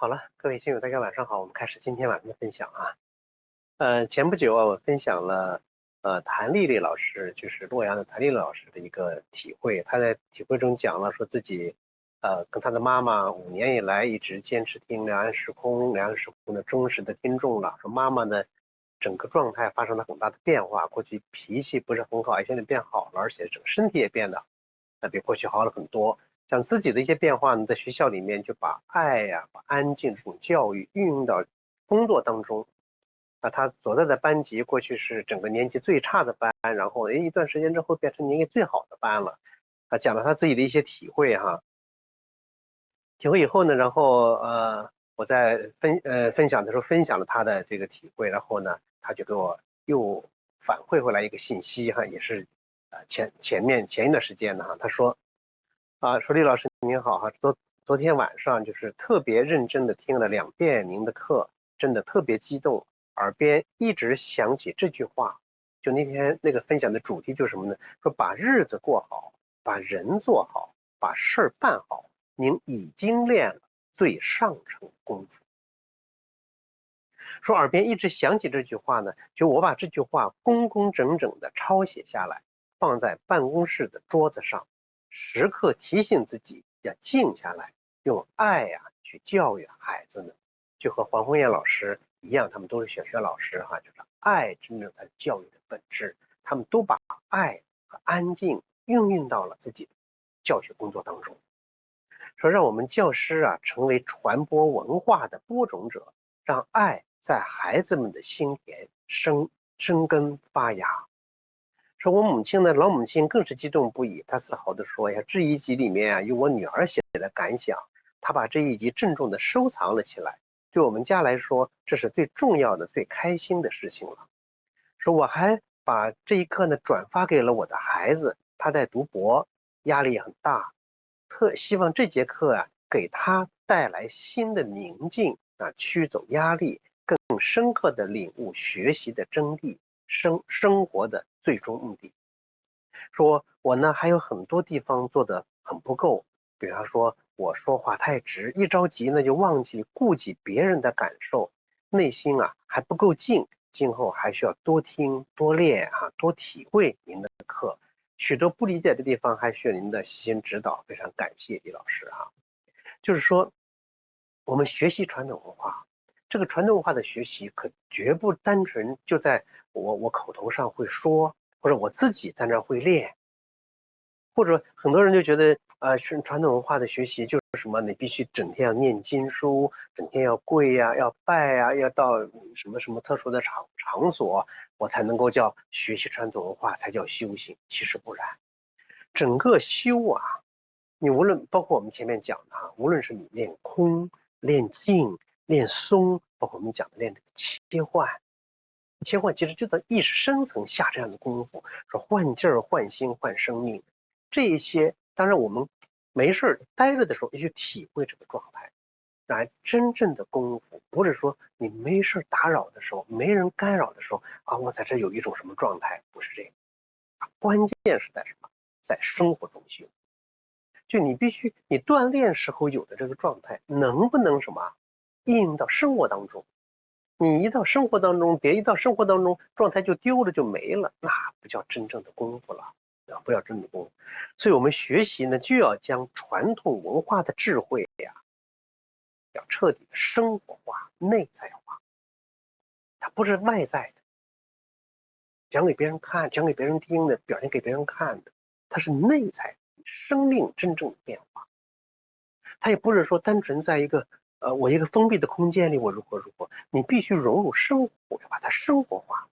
好了，各位亲友，大家晚上好，我们开始今天晚上的分享啊。前不久啊，我分享了谭丽丽老师，就是洛阳的谭丽丽老师的一个体会。她在体会中讲了，说自己跟她的妈妈5年以来一直坚持听两岸时空，两岸时空的忠实的听众了。说妈妈呢，整个状态发生了很大的变化，过去脾气不是很好，现在变好了，而且整个身体也变得比过去好了很多。像自己的一些变化呢，在学校里面就把爱呀、把安静这种教育运用到工作当中。他所在的班级过去是整个年级最差的班，然后一段时间之后变成年级最好的班了。讲了他自己的一些体会哈。体会以后呢，然后我在分享的时候分享了他的这个体会，然后呢，他就给我又反馈回来一个信息哈，也是前一段时间呢哈，他说说李老师您好哈，昨天晚上就是特别认真的听了2遍您的课，真的特别激动，耳边一直响起这句话。就那天那个分享的主题就是什么呢？说把日子过好，把人做好，把事儿办好，您已经练了最上乘功夫。说耳边一直响起这句话呢，就我把这句话工工整整的抄写下来，放在办公室的桌子上，时刻提醒自己要静下来，用爱去教育孩子们。就和黄红艳老师一样，他们都是小学老师哈，就是爱真正才是教育的本质。他们都把爱和安静运用到了自己的教学工作当中。说让我们教师成为传播文化的播种者，让爱在孩子们的心田生根发芽。说我母亲呢，老母亲更是激动不已，她自豪地说呀，这一集里面有我女儿写的感想，她把这一集郑重地收藏了起来。对我们家来说，这是最重要的、最开心的事情了。说我还把这一课呢转发给了我的孩子，他在读博，压力也很大，希望这节课给他带来新的宁静驱走压力，更深刻的领悟学习的真谛，生活的最终目的。说我呢还有很多地方做得很不够，比方说我说话太直，一着急呢就忘记顾及别人的感受，内心还不够静，今后还需要多听多练多体会您的课，许多不理解的地方还需要您的细心指导，非常感谢李老师就是说我们学习传统文化，这个传统文化的学习可绝不单纯就在我口头上会说，或者我自己在那会练，或者很多人就觉得是传统文化的学习就是什么，你必须整天要念经书，整天要跪要拜要到什么什么特殊的场所，我才能够叫学习传统文化，才叫修行。其实不然，整个修你无论包括我们前面讲的无论是你练空、练静、练松，包括我们讲的练这个切换，其实就在意识深层下这样的功夫，说换劲儿、换心、换生命，这一些当然我们没事待着的时候也去体会这个状态。当然，真正的功夫不是说你没事打扰的时候，没人干扰的时候我在这有一种什么状态，不是这个。关键是在什么？在生活中修。就你必须你锻炼时候有的这个状态，能不能什么应用到生活当中？你一到生活当中，别一到生活当中状态就丢了就没了，那不叫真正的功夫了，不叫真正的功夫。所以我们学习呢，就要将传统文化的智慧要彻底的生活化、内在化，它不是外在的，讲给别人看、讲给别人听的，表现给别人看的，它是内在生命真正的变化。它也不是说单纯在一个我一个封闭的空间里我如何，你必须融入生活，要把它生活化。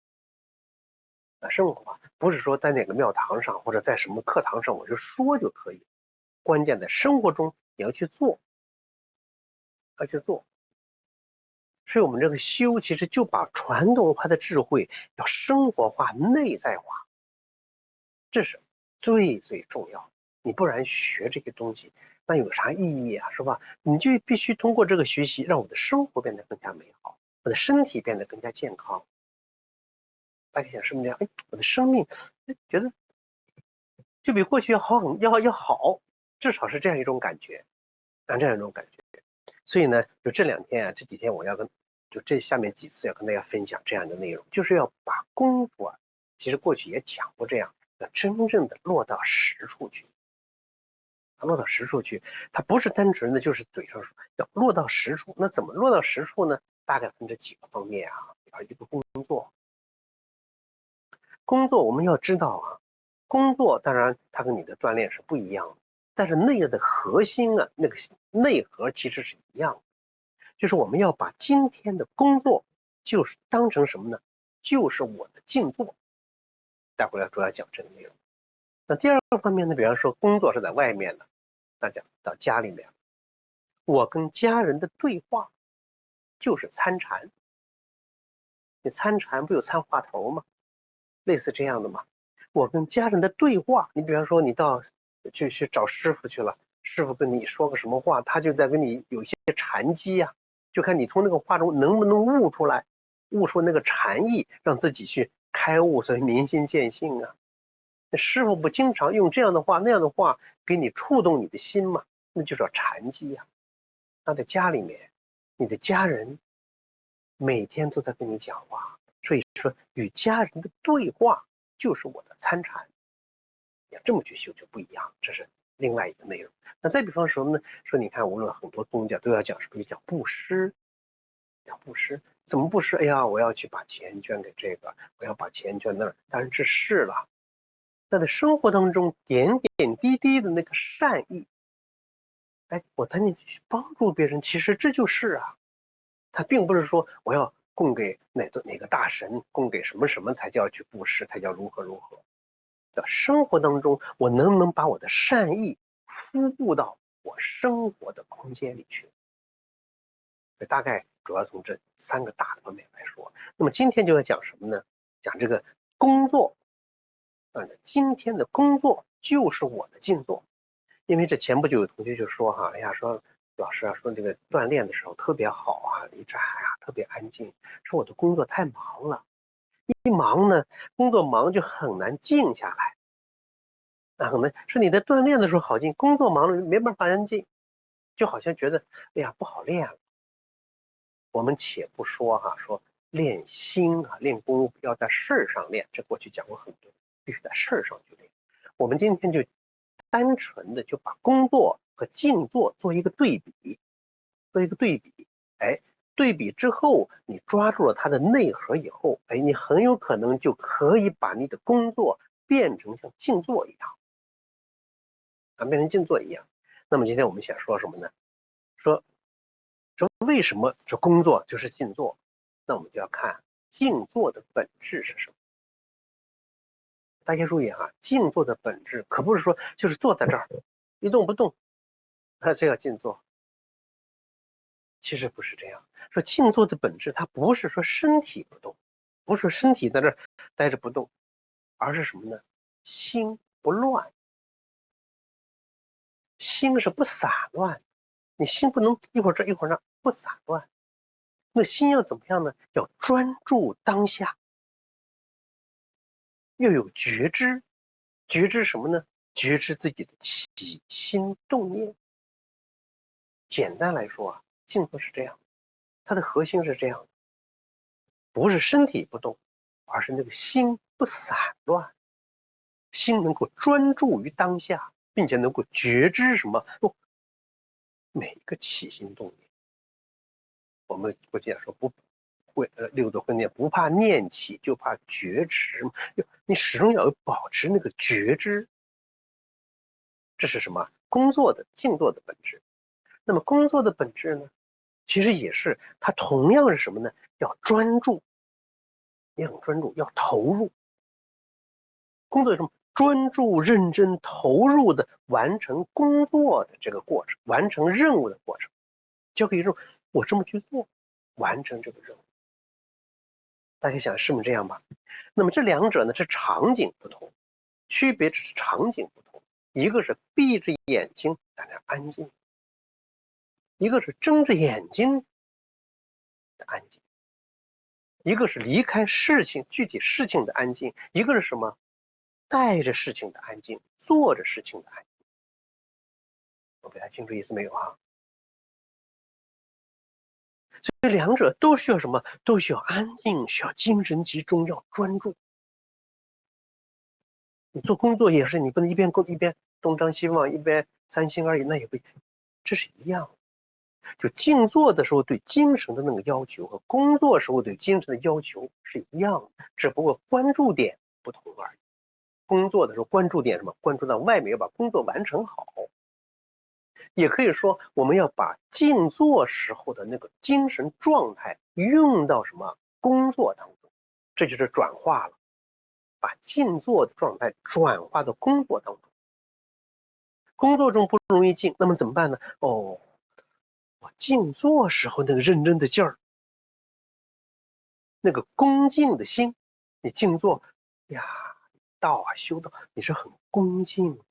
生活化不是说在哪个庙堂上或者在什么课堂上我就说就可以，关键在生活中你要去做，所以我们这个修其实就把传统文化的智慧要生活化、内在化，这是最最重要的。你不然学这个东西那有啥意义是吧？你就必须通过这个学习让我的生活变得更加美好，我的身体变得更加健康。大家想是不是这样？我的生命觉得就比过去要好，至少是这样一种感觉，这样一种感觉。所以呢，就这2天啊，这几天我要就这下面几次要跟大家分享这样的内容，就是要把功夫啊，其实过去也讲过这样，要真正的落到实处去。落到实处去，它不是单纯的就是嘴上说，要落到实处。那怎么落到实处呢？大概分这几个方面啊。一个工作，我们要知道啊，工作当然它跟你的锻炼是不一样的，但是那个的核心啊，那个内核其实是一样的，就是我们要把今天的工作就是当成什么呢？就是我的静坐。待会儿要主要讲这个内容。那第二个方面呢，比方说工作是在外面的，那讲到家里面，我跟家人的对话就是参禅。你参禅不有参话头吗？类似这样的嘛。我跟家人的对话，你比方说你到去找师傅去了，师傅跟你说个什么话，他就在跟你有一些禅机啊，就看你从那个话中能不能悟出来，悟出那个禅意，让自己去开悟，所以明心见性啊。那师傅不经常用这样的话那样的话给你触动你的心嘛，那就叫禅机呀。那在家里面，你的家人每天都在跟你讲话，所以说与家人的对话就是我的参禅。要这么去修就不一样，这是另外一个内容。那再比方说呢，说你看无论很多宗教都要讲什么，讲布施，讲布施怎么布施？哎呀，我要去把钱捐给这个，我要把钱捐那儿，当然这是了。那在生活当中点点滴滴的那个善意，哎，我赶紧去帮助别人，其实这就是啊。他并不是说我要供给哪个大神，供给什么什么才叫去布施，才叫如何如何。生活当中，我能不能把我的善意输布到我生活的空间里去？大概主要从这3个大的方面来说。那么今天就要讲什么呢？讲这个工作。今天的工作就是我的静坐。因为这前不久有同学就说哈，哎呀，说老师啊，说这个锻炼的时候特别好啊，离这哎呀特别安静，说我的工作太忙了，一忙呢，工作忙就很难静下来。可能是你在锻炼的时候好静，工作忙了没办法安静，就好像觉得哎呀不好练了。我们且不说哈，说练心啊，练功夫要在事儿上练，这过去讲过很多，必须在事儿上去练。我们今天就单纯的就把工作和静坐做一个对比，哎，对比之后，你抓住了它的内核以后，哎，你很有可能就可以把你的工作变成像静坐一样。变成静坐一样。那么今天我们想说什么呢？说为什么这工作就是静坐？那我们就要看静坐的本质是什么。大家注意哈，静坐的本质可不是说就是坐在这儿一动不动，这叫静坐。其实不是这样。说静坐的本质，它不是说身体不动，不是身体在这儿待着不动，而是什么呢？心不乱。心是不散乱，你心不能一会儿这一会儿那，不散乱。那心要怎么样呢？要专注当下，要有觉知。觉知什么呢？觉知自己的起心动念。简单来说啊，静坐是这样，它的核心是这样，不是身体不动，而是那个心不散乱，心能够专注于当下，并且能够觉知什么？每一个起心动念。我们不讲说不会六度分念，不怕念起，就怕觉迟。你始终要保持那个觉知。这是什么？工作的静坐的本质。那么工作的本质呢？其实也是，它同样是什么呢？要专注，也很专注，要投入。工作是什么？专注、认真、投入的完成工作的这个过程，完成任务的过程。交给任务，我这么去做，完成这个任务。大家想是不是这样吧？那么这两者呢是场景不同，区别只是场景不同。一个是闭着眼睛在那安静，一个是睁着眼睛的安静，一个是离开事情具体事情的安静，一个是什么？带着事情的安静，做着事情的安静。我给大家清楚意思没有啊？所以两者都需要什么？都需要安静，需要精神集中，要专注。你做工作也是，你不能一边东张西望，一边三心二意，那也不，这是一样的。就静坐的时候对精神的那个要求和工作时候对精神的要求是一样的，只不过关注点不同而已。工作的时候关注点什么？关注到外面要把工作完成好。也可以说，我们要把静坐时候的那个精神状态用到什么工作当中，这就是转化了，把静坐的状态转化到工作当中。工作中不容易静，那么怎么办呢？我静坐时候那个认真的劲儿，那个恭敬的心，你静坐呀，道啊修道，你是很恭敬的，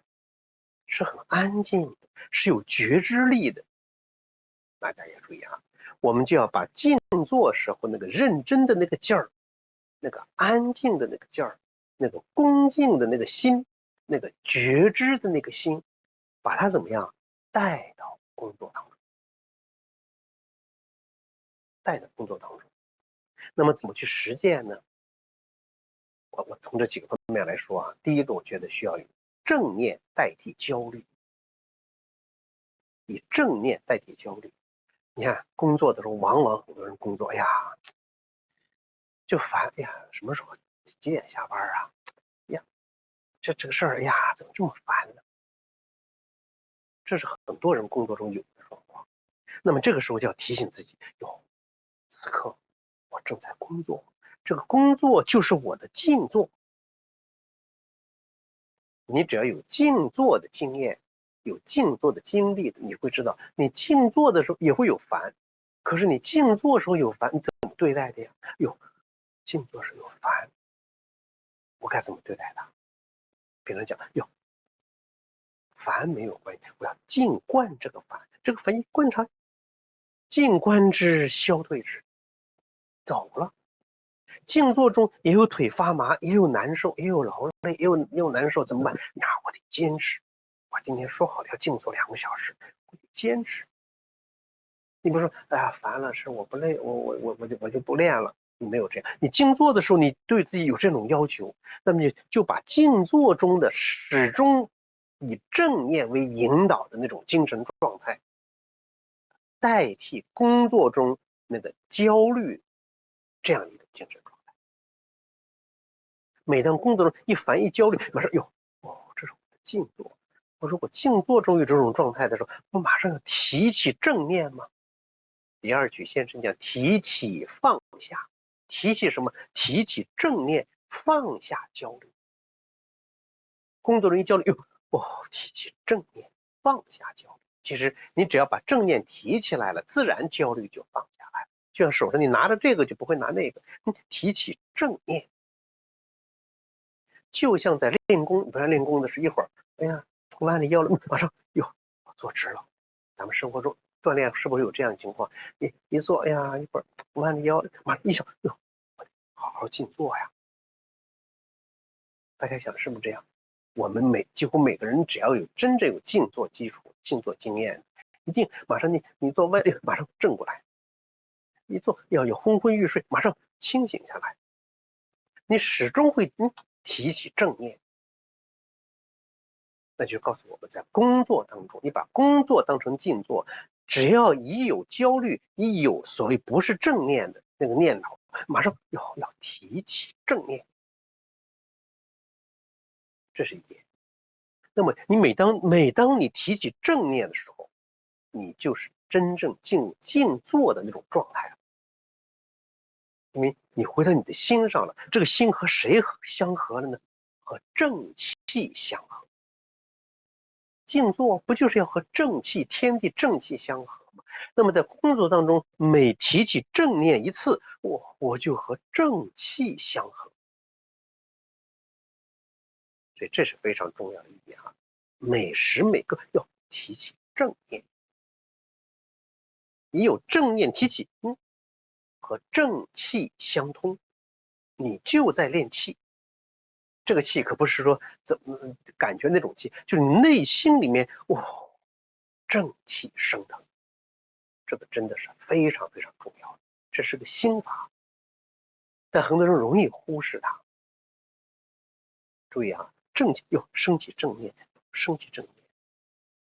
是很安静的，是有觉知力的。大家也注意啊，我们就要把静坐时候那个认真的那个劲儿，那个安静的那个劲儿，那个恭敬的那个心，那个觉知的那个心，把它怎么样带到工作当中，带到工作当中。那么怎么去实践呢？我从这几个方面来说啊，第一个我觉得需要有正念代替焦虑，以正念代替焦虑。你看工作的时候，往往很多人工作，哎呀，就烦，哎呀，什么时候几点下班啊？呀，这个事儿，哎呀，怎么这么烦呢？这是很多人工作中有的状况。那么这个时候就要提醒自己，哟，此刻我正在工作，这个工作就是我的静坐。你只要有静坐的经验，有静坐的经历，你会知道，你静坐的时候也会有烦，可是你静坐的时候有烦，你怎么对待的呀？哟，静坐时有烦，我该怎么对待它？比如讲，哟，烦没有关系，我要静观这个烦，这个烦一观察，静观之，消退之，走了。静坐中也有腿发麻，也有难受，也有劳累，也有难受，怎么办呀？我得坚持。我今天说好了要静坐2个小时，我得坚持。你不是说，哎呀，烦了，是我不累，我就不练了。你没有这样，你静坐的时候，你对自己有这种要求，那么你就把静坐中的始终以正念为引导的那种精神状态，代替工作中那个焦虑这样一种精神状态。每当工作中一烦一焦虑，马上这是我的静坐。我说我静坐中有这种状态的时候，我马上要提起正念吗？第二句先生讲提起放下，提起什么？提起正念，放下焦虑。工作中一焦虑，提起正念，放下焦虑。其实你只要把正念提起来了，自然焦虑就放下来了。就像手上你拿着这个就不会拿那个，你提起正念。就像在练功，不然练功的是一会儿，哎呀，弯了腰了，马上我坐直了。咱们生活中锻炼是不是有这样的情况？一坐，哎呀，一会儿弯了腰，马上一想，好好静坐呀。大家想是不是这样？我们几乎每个人只要有真正有静坐基础、静坐经验，一定马上你坐弯，马上正过来。一坐要有昏昏欲睡，马上清醒下来。你始终会提起正念。那就告诉我们，在工作当中，你把工作当成静坐，只要一有焦虑，一有所谓不是正念的那个念头，马上要提起正念，这是一点。那么你每当你提起正念的时候，你就是真正进入静坐的那种状态了，因为你回到你的心上了。这个心和谁相合了呢？和正气相合。静坐不就是要和正气、天地正气相合吗？那么在工作当中，每提起正念一次，我就和正气相合。所以这是非常重要的一点啊！每时每刻要提起正念，你有正念提起，和正气相通，你就在练气。这个气可不是说怎么感觉那种气，就是你内心里面正气升腾。这个真的是非常非常重要的，这是个心法，但很多人容易忽视它。注意啊，升起正念，升起正念。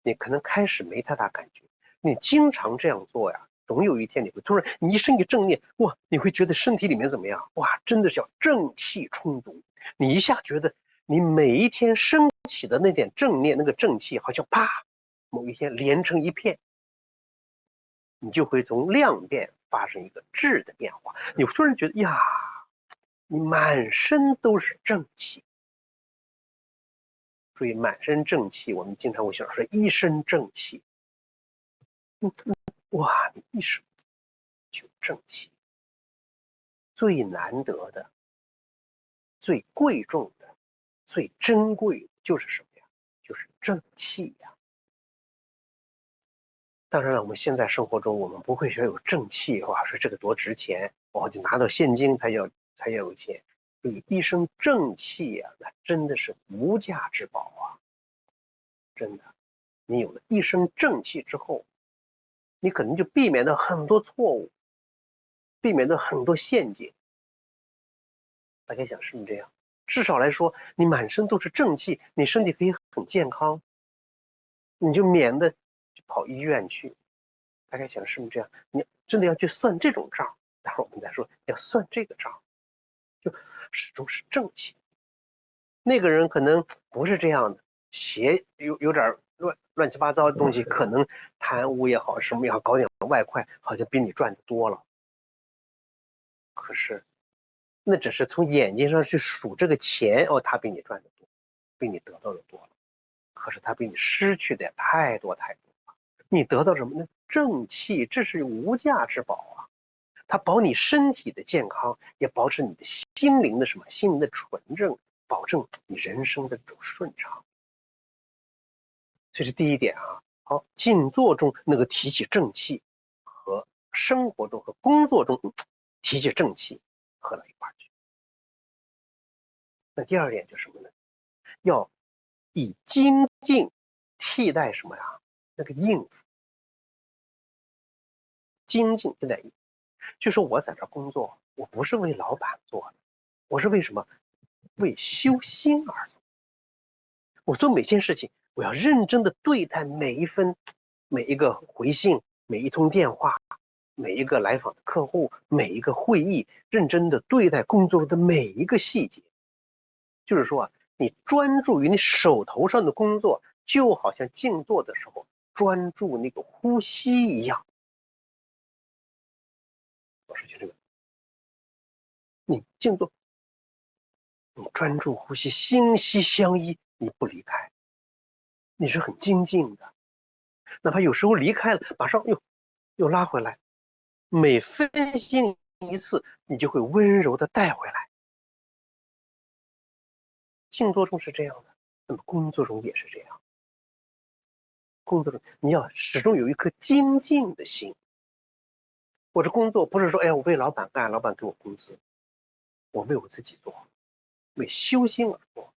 你可能开始没太大感觉，你经常这样做呀，总有一天你会突然，你一升起正念，哇，你会觉得身体里面怎么样？哇，真的叫正气充足。你一下觉得你每一天升起的那点正念，那个正气，好像啪，某一天连成一片，你就会从量变发生一个质的变化。你突然觉得呀，你满身都是正气。注意满身正气，我们经常会想说一身正气。哇，你一身就正气，最难得的、最贵重的、最珍贵的就是什么呀？就是正气呀。当然了，我们现在生活中，我们不会说有正气，哇，说这个多值钱，我就拿到现金才要有钱。所以一身正气呀，那真的是无价之宝啊！真的，你有了一身正气之后，你可能就避免了很多错误，避免了很多陷阱。大家想是不是这样？至少来说，你满身都是正气，你身体可以很健康，你就免得跑医院去。大家想是不是这样？你真的要去算这种账，待会儿我们再说要算这个账，就始终是正气。那个人可能不是这样的，有点乱七八糟的东西，可能贪污也好，什么也好，搞点外快，好像比你赚的多了。可是那只是从眼睛上去数这个钱，哦，他比你赚的多，比你得到的多了。可是他比你失去的太多太多了。你得到什么呢？正气，这是无价之宝啊！它保你身体的健康，也保持你的心灵的什么？心灵的纯正，保证你人生的这种顺畅。这是第一点啊。好，静坐中那个提起正气，和生活中和工作中提起正气合到一块去。那第二点就是什么呢？要以精进替代什么呀？那个应付。精进替代应付，就是我在这工作，我不是为老板做的，我是为什么？为修心而做。我做每件事情，我要认真的对待每一个回信，每一通电话，每一个来访的客户，每一个会议，认真的对待工作中的每一个细节。就是说啊，你专注于你手头上的工作，就好像静坐的时候专注那个呼吸一样。我说就这个，你静坐，你专注呼吸，心息相依，你不离开，你是很精进的。哪怕有时候离开了，马上又拉回来，每分心一次，你就会温柔的带回来。静坐中是这样的，那么工作中也是这样。工作中你要始终有一颗精进的心。我这工作不是说，哎呀，我为老板干，老板给我工资，我为我自己做，为修心而做。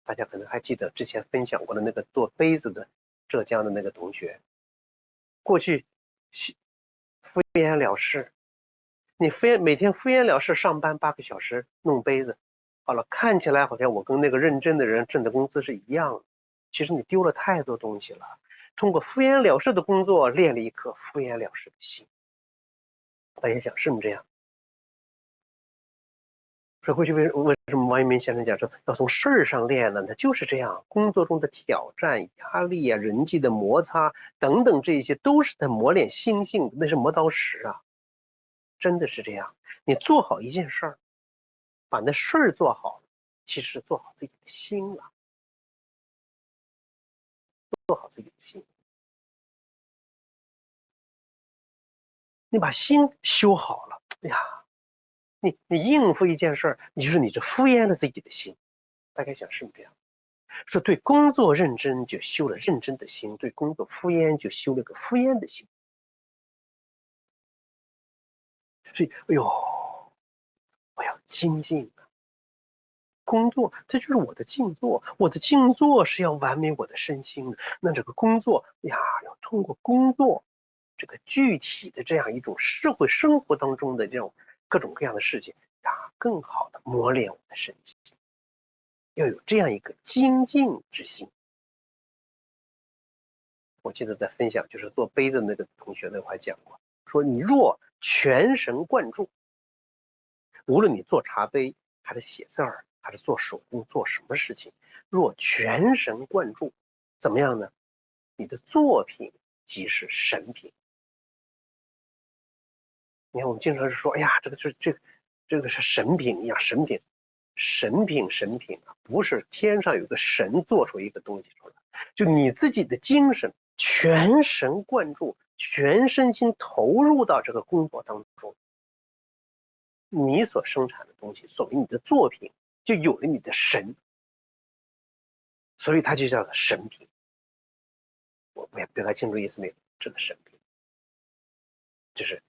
大家可能还记得之前分享过的那个做杯子的浙江的那个同学，过去敷衍了事，你每天敷衍了事上班8个小时弄杯子，好了，看起来好像我跟那个认真的人挣的工资是一样的，其实你丢了太多东西了。通过敷衍了事的工作练了一颗敷衍了事的心。大家想是不是这样？所以过去为什么王阳明先生讲说要从事儿上练呢？那就是这样，工作中的挑战、压力啊、人际的摩擦等等，这些都是在磨练心性，那是磨刀石啊，真的是这样。你做好一件事儿，把那事儿做好，其实是做好自己的心了，做好自己的心。你把心修好了，哎呀，你应付一件事儿，你这敷衍了自己的心。大概想是不是这样？说对工作认真就修了认真的心，对工作敷衍就修了个敷衍的心。所以，哎呦，我要精进啊！工作，这就是我的静坐。我的静坐是要完美我的身心的。那这个工作呀，要通过工作这个具体的这样一种社会生活当中的这种各种各样的事情啊，更好的磨练我的身心，要有这样一个精进之心。我记得在分享就是做杯子那个同学呢，我还讲过，说你若全神贯注，无论你做茶杯还是写字儿，还是做手工，做什么事情，若全神贯注，怎么样呢？你的作品即是神品。你看，我们经常是说，哎呀，这个是神品一样，神品，神品啊，不是天上有个神做出一个东西出来，就你自己的精神全神贯注，全身心投入到这个工作当中，你所生产的东西，所谓你的作品，就有了你的神，所以它就叫做神品。我也表达清楚意思没有？这个神品，这是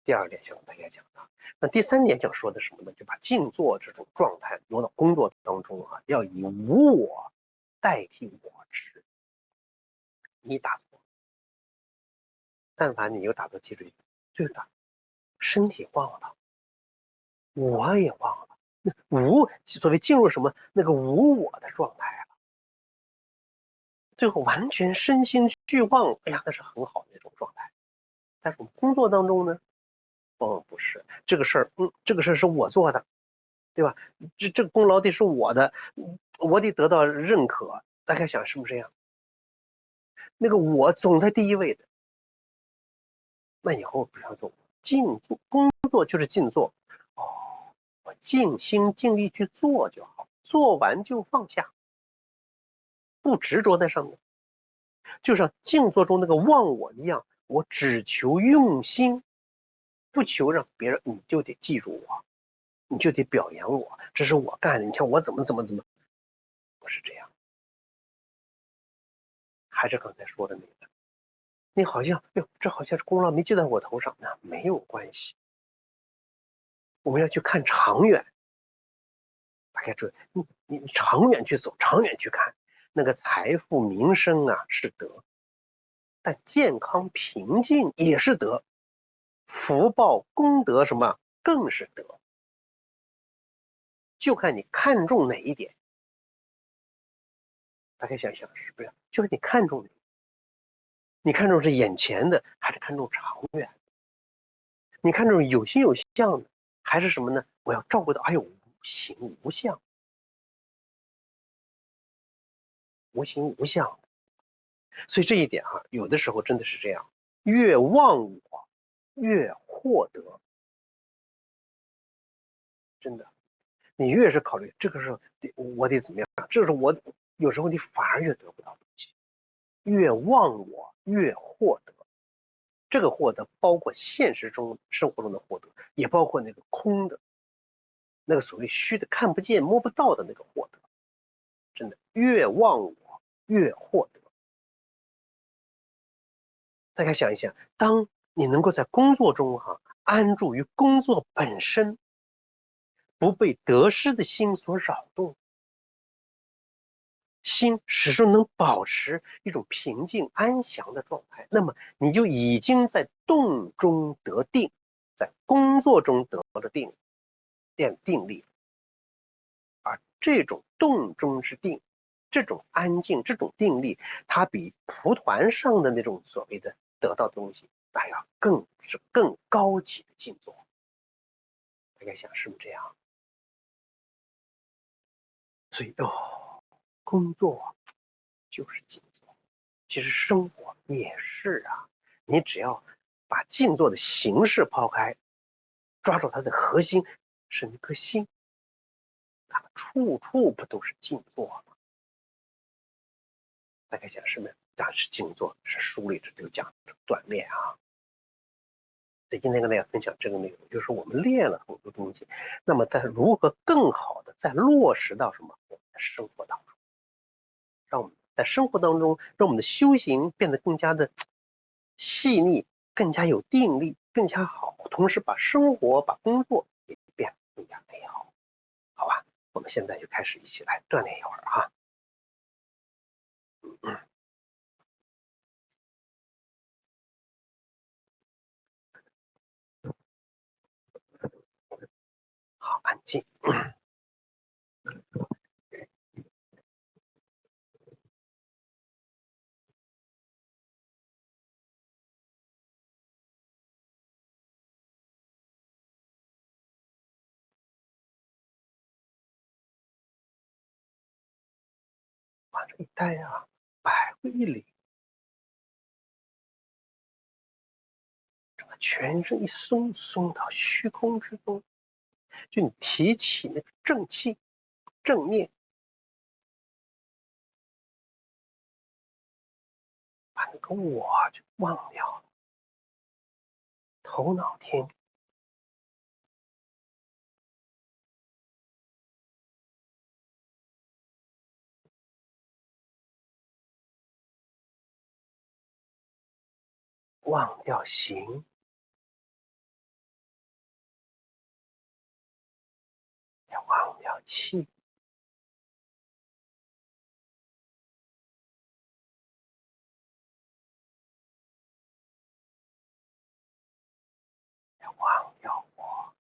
第二点想跟大家讲的。那第三点想说的什么呢？就把静坐这种状态挪到工作当中啊，要以无我代替我执。你打坐，但凡你有打坐，记住最大，身体忘了，我也忘了，所谓进入什么那个无我的状态了，最后完全身心俱忘，哎呀，那是很好的一种状态。但是我们工作当中呢，不是这个事儿，这个事儿是我做的，对吧？这个功劳得是我的，我得得到认可。大家想是不是这样？那个我总在第一位的，那以后不要做静坐，工作就是静坐。哦，我尽心尽力去做就好，做完就放下，不执着在上面。就像静坐中那个忘我一样，我只求用心，不求让别人你就得记住我，你就得表扬我，这是我干的，你看我怎么，不是这样。还是刚才说的那个，你好像哟，这好像是功劳没记在我头上，那没有关系。我们要去看长远，大家注意，你长远去走，长远去看，那个财富名声啊是德，但健康平静也是德，福报功德什么更是德，就看你看重哪一点。大家想想是不是？就是你看重哪，你看重是眼前的，还是看重长远？你看重有形有相的，还是什么呢？我要照顾到，无形无相，无形无相。所以这一点有的时候真的是这样，越忘我，越获得。真的，你越是考虑这个时候我得怎么样，这是我有时候你反而越得不到东西。越忘我，越获得。这个获得包括现实中生活中的获得，也包括那个空的，那个所谓虚的、看不见、摸不到的那个获得。真的，越忘我，越获得。大家想一想，当你能够在工作中安住于工作本身，不被得失的心所扰动，心始终能保持一种平静安详的状态，那么你就已经在动中得定，在工作中得了定力。而这种动中之定，这种安静，这种定力，它比蒲团上的那种所谓的得到东西，更高级的静坐。大家想是不是这样？所以工作就是静坐，其实生活也是啊。你只要把静坐的形式抛开，抓住它的核心，是那颗心，处处不都是静坐吗？大概讲什么？讲是静坐，是书里就讲锻炼啊。所以今天跟大家分享这个内容，就是我们练了很多东西，那么在如何更好的再落实到什么我们的生活当中，让我们在生活当中，让我们的修行变得更加的细腻，更加有定力，更加好，同时把生活、把工作也变得更加美好。好吧，我们现在就开始一起来锻炼一会儿哈。好，安静。往这一待啊，百会一凛，整个全身一松，松到虚空之中。就你提起那个正气、正念，把那个我就忘掉了，头脑天地。忘掉形，也忘掉气，也忘掉我。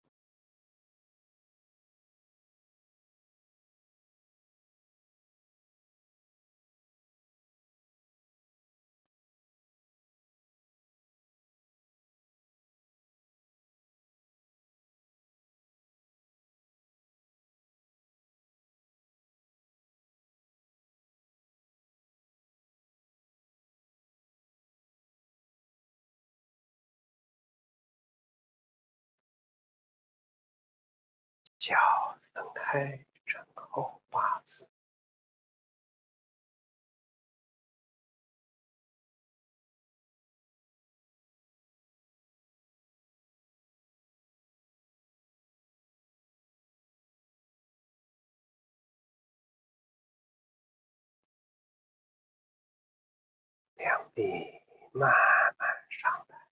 脚分开，枕后八字。两臂慢慢上来，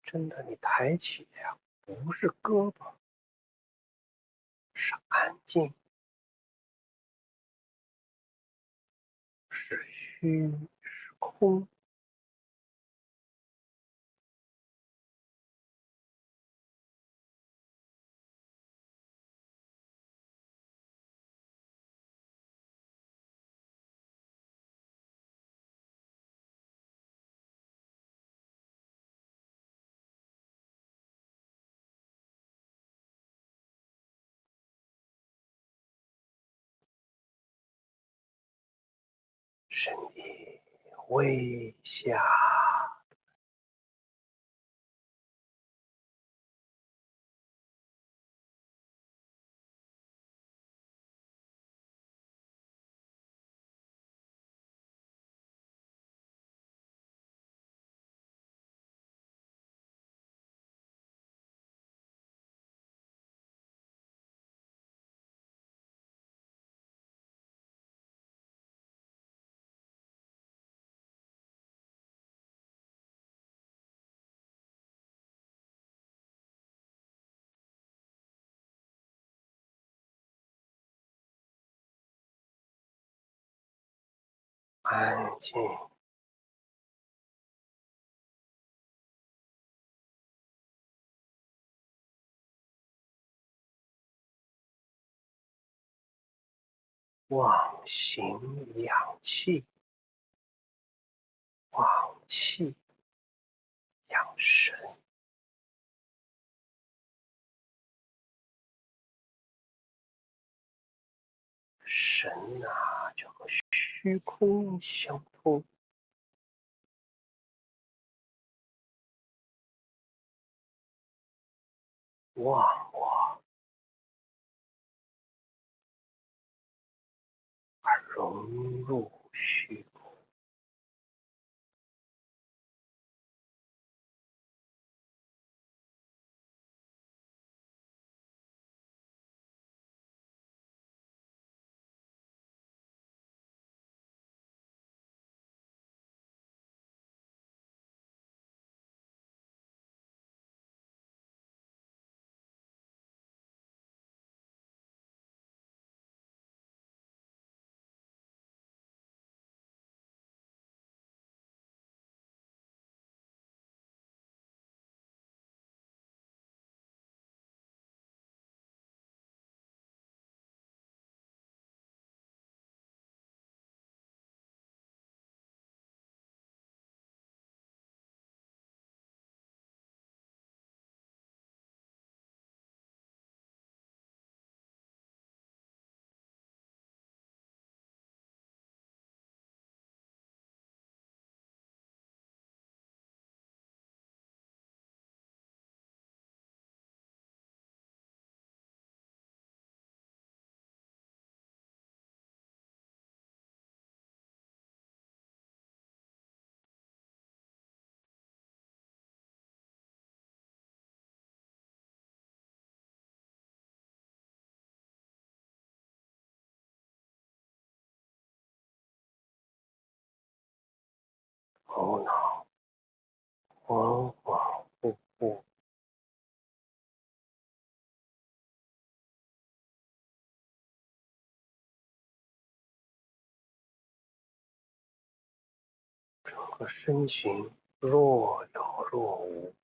真的，你抬起呀，不是胳膊，是安静，是虚，是空。身体微下，安静。往形养气，往气养神。神啊，就和虚空相通。忘我，而融入虚空。头脑恍恍惚惚，整个身形若有若无。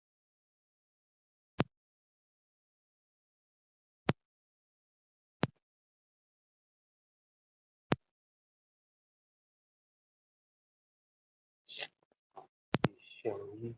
眩晕。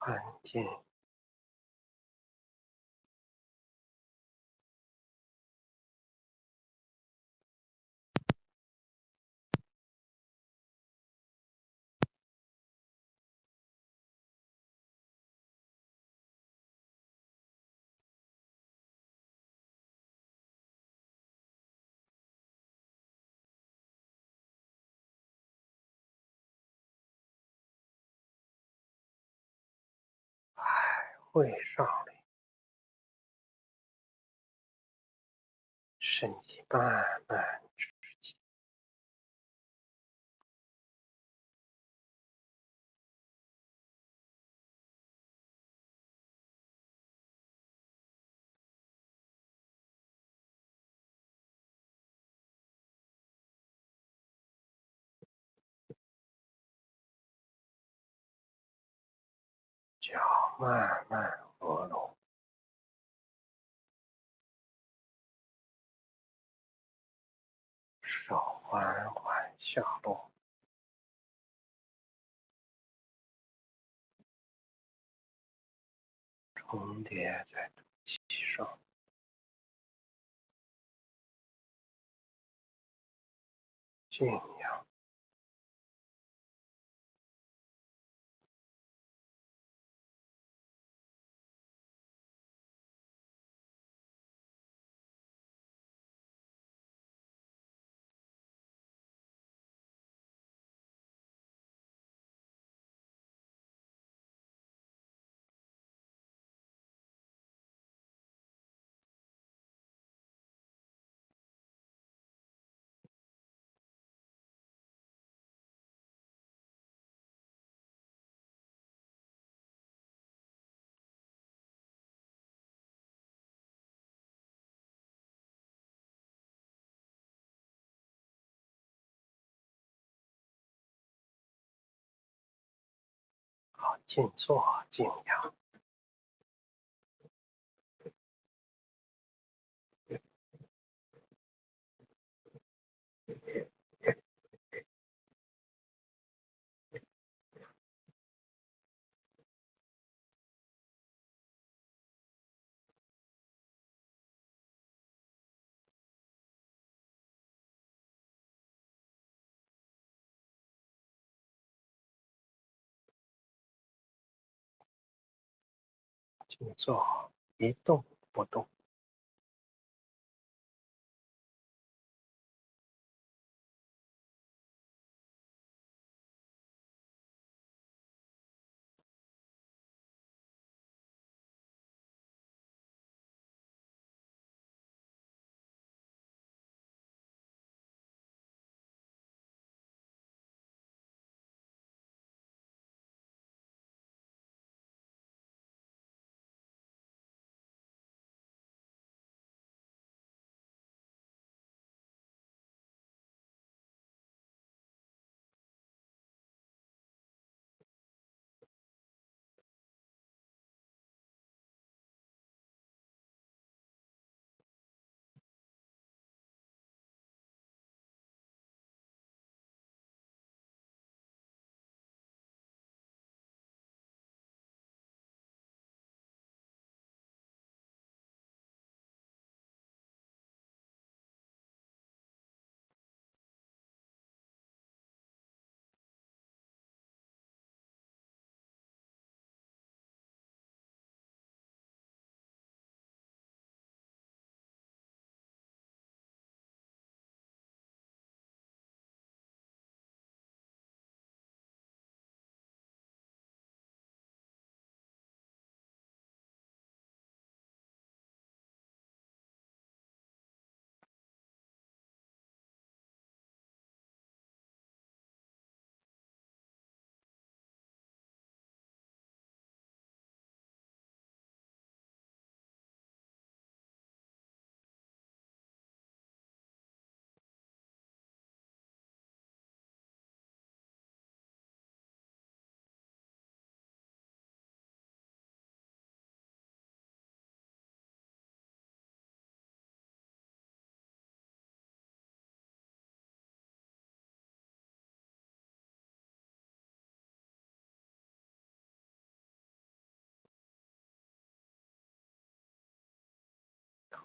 安静。会上来，身体慢慢直起，脚慢慢合拢，手缓缓下落，重叠在肚脐上，静养。好，静坐静养。静坐，一动不动。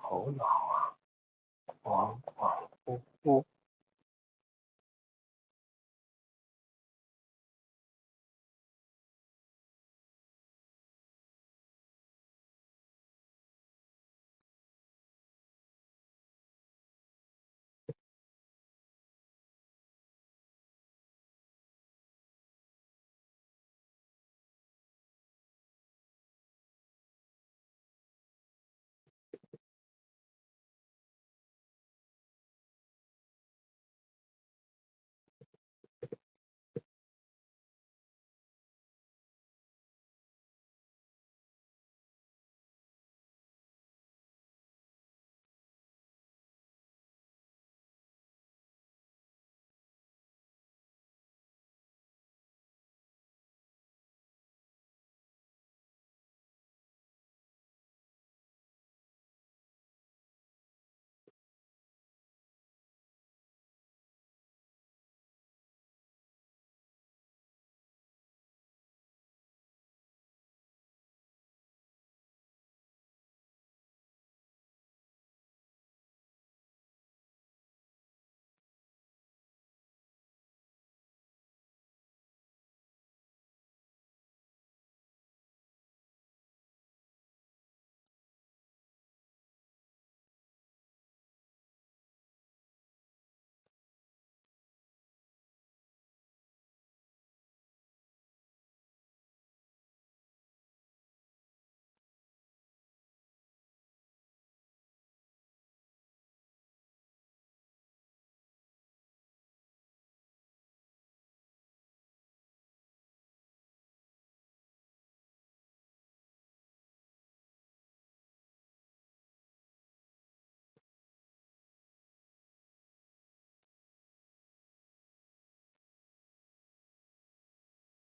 头脑啊恍恍惚惚。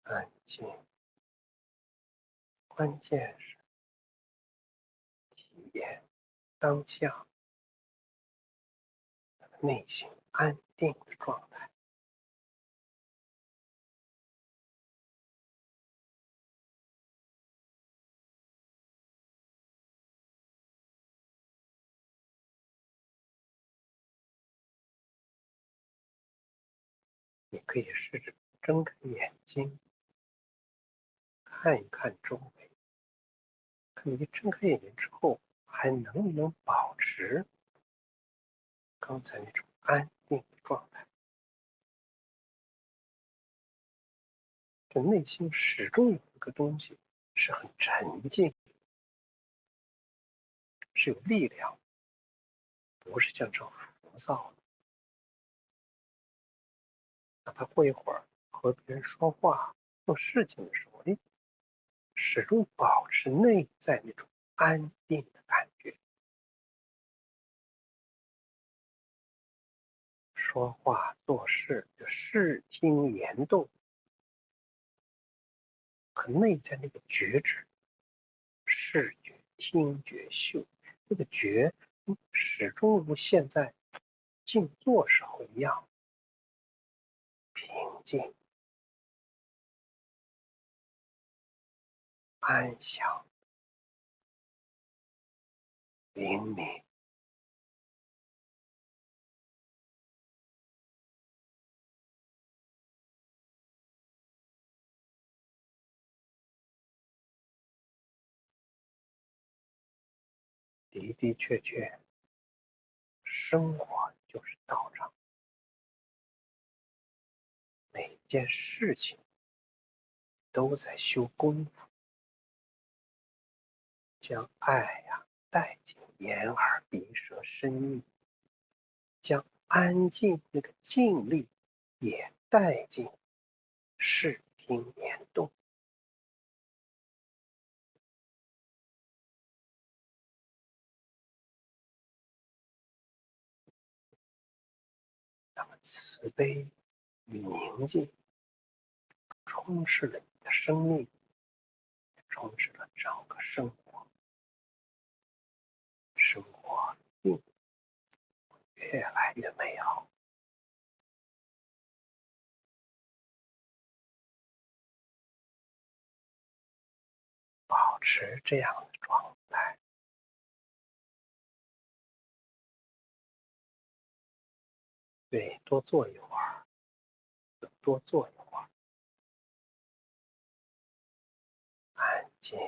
安静，关键是体验当下内心安定的状态。你可以试着睁开眼睛，看一看周围，看你睁开眼睛之后还能不能保持刚才那种安定的状态。这内心始终有一个东西是很沉静，是有力量，不是像这种浮躁的。哪怕过一会儿和别人说话、做事情的时候，始终保持内在那种安定的感觉。说话做事的视听言动，和内在那个觉知，视觉、听觉、嗅，那个觉始终如现在静坐时候一样平静、安详、灵敏。的的确确，生活就是道场，每件事情都在修功夫，将爱呀带进眼耳鼻舌身意，将安静那个静力也带进视听言动。那么慈悲与宁静充斥了你的生命，充斥了整个生活，生活越来越美好。保持这样的状态，对，多坐一会儿，多坐一会儿，安静。